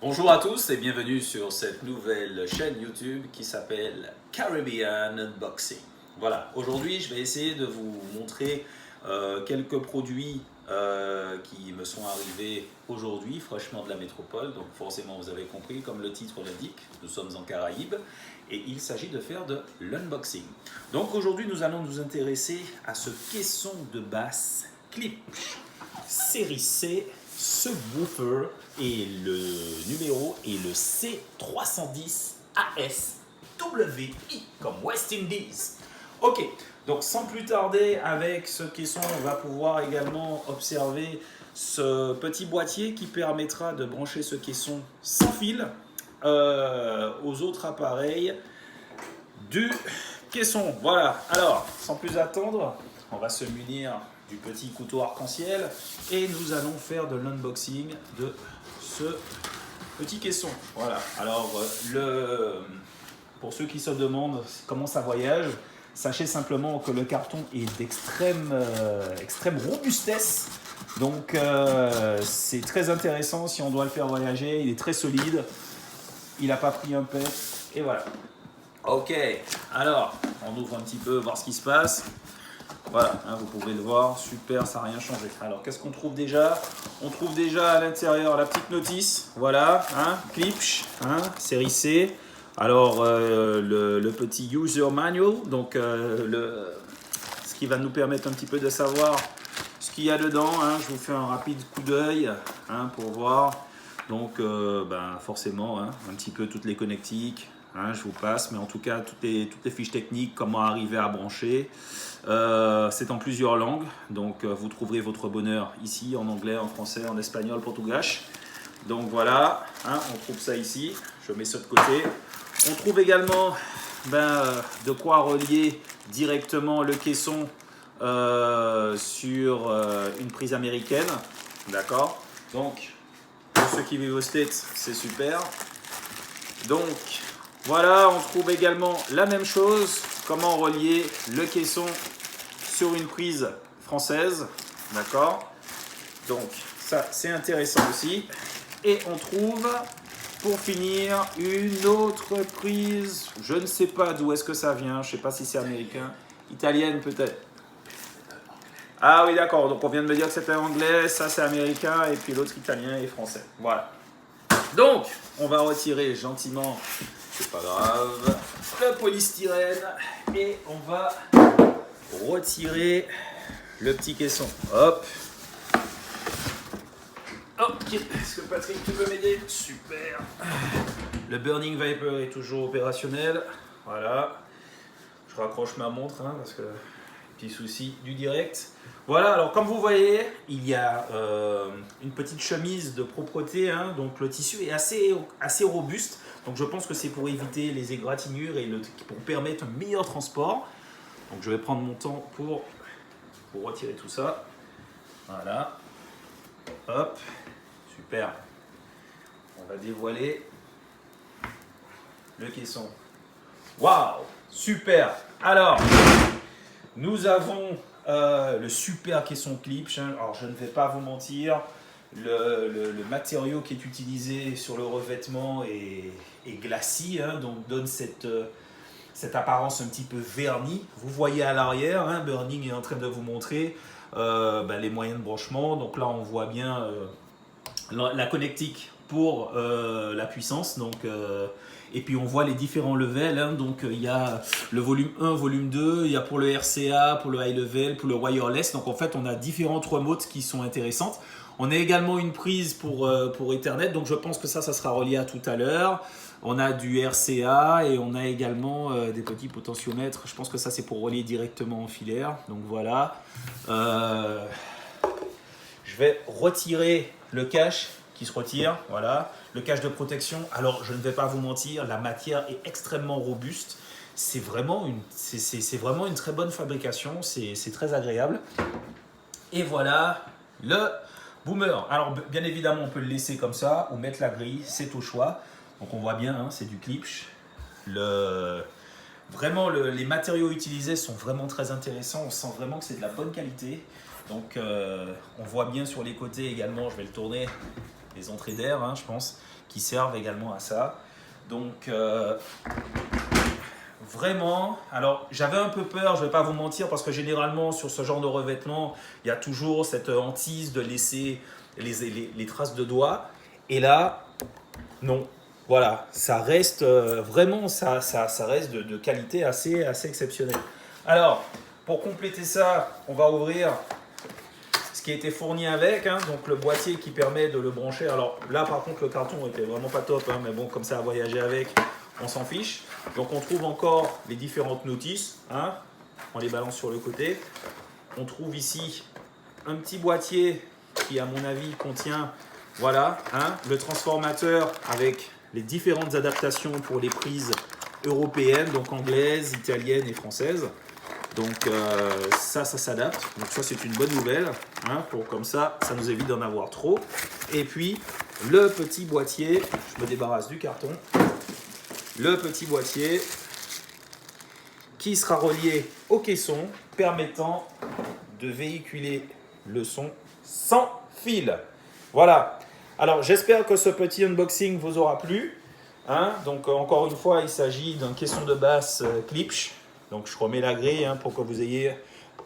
Bonjour à tous et bienvenue sur cette nouvelle chaîne YouTube qui s'appelle Caribbean Unboxing. Voilà, aujourd'hui je vais essayer de vous montrer quelques produits qui me sont arrivés aujourd'hui, fraîchement de la métropole. Donc forcément vous avez compris, comme le titre l'indique, nous sommes en Caraïbes et il s'agit de faire de l'unboxing. Donc aujourd'hui nous allons nous intéresser à ce caisson de basse Klipsch série C. Subwoofer et le numéro est le C310ASWI comme West Indies. Ok, donc sans plus tarder, avec ce caisson, on va pouvoir également observer ce petit boîtier qui permettra de brancher ce caisson sans fil aux autres appareils du caisson. Voilà, alors sans plus attendre, on va se munir du petit couteau arc-en-ciel et nous allons faire de l'unboxing de ce petit caisson. Voilà, alors pour ceux qui se demandent comment ça voyage, sachez simplement que le carton est d'extrême robustesse, donc c'est très intéressant si on doit le faire voyager. Il est très solide, il n'a pas pris un pet et voilà. Ok, alors on ouvre un petit peu, voir ce qui se passe. Voilà, hein, vous pouvez le voir, super, ça n'a rien changé. Alors, qu'est-ce qu'on trouve déjà? On trouve déjà à l'intérieur la petite notice, voilà, hein, Klipsch, hein, série C. Alors, le petit user manual, donc ce qui va nous permettre un petit peu de savoir ce qu'il y a dedans. Hein. Je vous fais un rapide coup d'œil hein, pour voir. Donc, forcément, hein, un petit peu toutes les connectiques. Hein, je vous passe, mais en tout cas, toutes les fiches techniques, comment arriver à brancher. C'est en plusieurs langues, donc vous trouverez votre bonheur ici, en anglais, en français, en espagnol, portugais. Donc voilà, hein, on trouve ça ici, je mets ça de côté. On trouve également de quoi relier directement le caisson sur une prise américaine, d'accord. Donc, pour ceux qui vivent aux States, c'est super. Donc, voilà, on trouve également la même chose, comment relier le caisson sur une prise française, d'accord. Donc ça c'est intéressant aussi. Et on trouve pour finir une autre prise, je ne sais pas d'où est-ce que ça vient, je ne sais pas si c'est américain, italienne peut-être. Ah oui d'accord, donc on vient de me dire que c'était anglais, ça c'est américain et puis l'autre italien et français. Voilà. Donc on va retirer gentiment, c'est pas grave, le polystyrène et on va retirer le petit caisson. Hop. Ok, est-ce que Patrick tu peux m'aider? Super. Le Burning Viper est toujours opérationnel. Voilà. Je raccroche ma montre hein, parce que petit souci du direct. Voilà, alors comme vous voyez, il y a une petite chemise de propreté, hein, donc le tissu est assez robuste, donc je pense que c'est pour éviter les égratignures et pour permettre un meilleur transport. Donc je vais prendre mon temps pour retirer tout ça. Voilà. Hop, super. On va dévoiler le caisson. Waouh, super. Alors, nous avons le super caisson Klipsch. Alors, je ne vais pas vous mentir, le matériau qui est utilisé sur le revêtement est glacis, hein, donc donne cette apparence un petit peu vernie. Vous voyez à l'arrière, hein, Burning est en train de vous montrer les moyens de branchement. Donc là, on voit bien la connectique pour la puissance. Donc, et puis on voit les différents levels, hein. Donc il y a le volume 1, volume 2, il y a pour le RCA, pour le high level, pour le wireless. Donc en fait on a différentes remotes qui sont intéressantes. On a également une prise pour Ethernet, donc je pense que ça sera relié à tout à l'heure. On a du RCA et on a également des petits potentiomètres. Je pense que ça c'est pour relier directement en filaire. Donc voilà. Je vais retirer le cache qui se retire, voilà, le cache de protection. Alors je ne vais pas vous mentir, la matière est extrêmement robuste, c'est vraiment une très bonne fabrication, c'est très agréable. Et voilà le boomer. Alors bien évidemment on peut le laisser comme ça ou mettre la grille, c'est au choix. Donc on voit bien, hein, c'est du Klipsch. Vraiment les matériaux utilisés sont vraiment très intéressants, on sent vraiment que c'est de la bonne qualité. Donc on voit bien sur les côtés également, je vais le tourner. les entrées d'air, hein, je pense, qui servent également à ça. Donc, vraiment, alors j'avais un peu peur, je ne vais pas vous mentir, parce que généralement sur ce genre de revêtement, il y a toujours cette hantise de laisser les traces de doigts. Et là, non. Voilà, ça reste vraiment, ça reste de qualité assez exceptionnelle. Alors, pour compléter ça, on va ouvrir ce qui a été fourni avec, hein, donc le boîtier qui permet de le brancher. Alors là, par contre, le carton était vraiment pas top, hein, mais bon, comme ça, à voyager avec, on s'en fiche. Donc on trouve encore les différentes notices, hein, on les balance sur le côté. On trouve ici un petit boîtier qui, à mon avis, contient, voilà, hein, le transformateur avec les différentes adaptations pour les prises européennes, donc anglaises, italiennes et françaises. Donc ça s'adapte. Donc ça, c'est une bonne nouvelle, hein, comme ça nous évite d'en avoir trop. Et puis le petit boîtier, je me débarrasse du carton. Le petit boîtier qui sera relié au caisson, permettant de véhiculer le son sans fil. Voilà. Alors j'espère que ce petit unboxing vous aura plu. Hein, donc encore une fois, il s'agit d'un caisson de basse Klipsch. Donc je remets la grille, hein, pour que vous ayez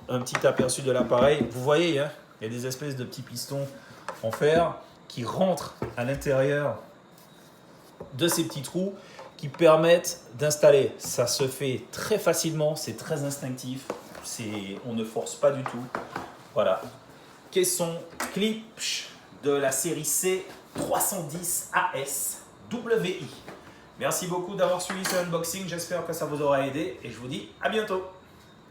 un petit aperçu de l'appareil. Vous voyez, hein, il y a des espèces de petits pistons en fer qui rentrent à l'intérieur de ces petits trous qui permettent d'installer. Ça se fait très facilement, c'est très instinctif, on ne force pas du tout. Voilà, caisson Klipsch de la série C310 AS WI. Merci beaucoup d'avoir suivi ce unboxing, j'espère que ça vous aura aidé et je vous dis à bientôt.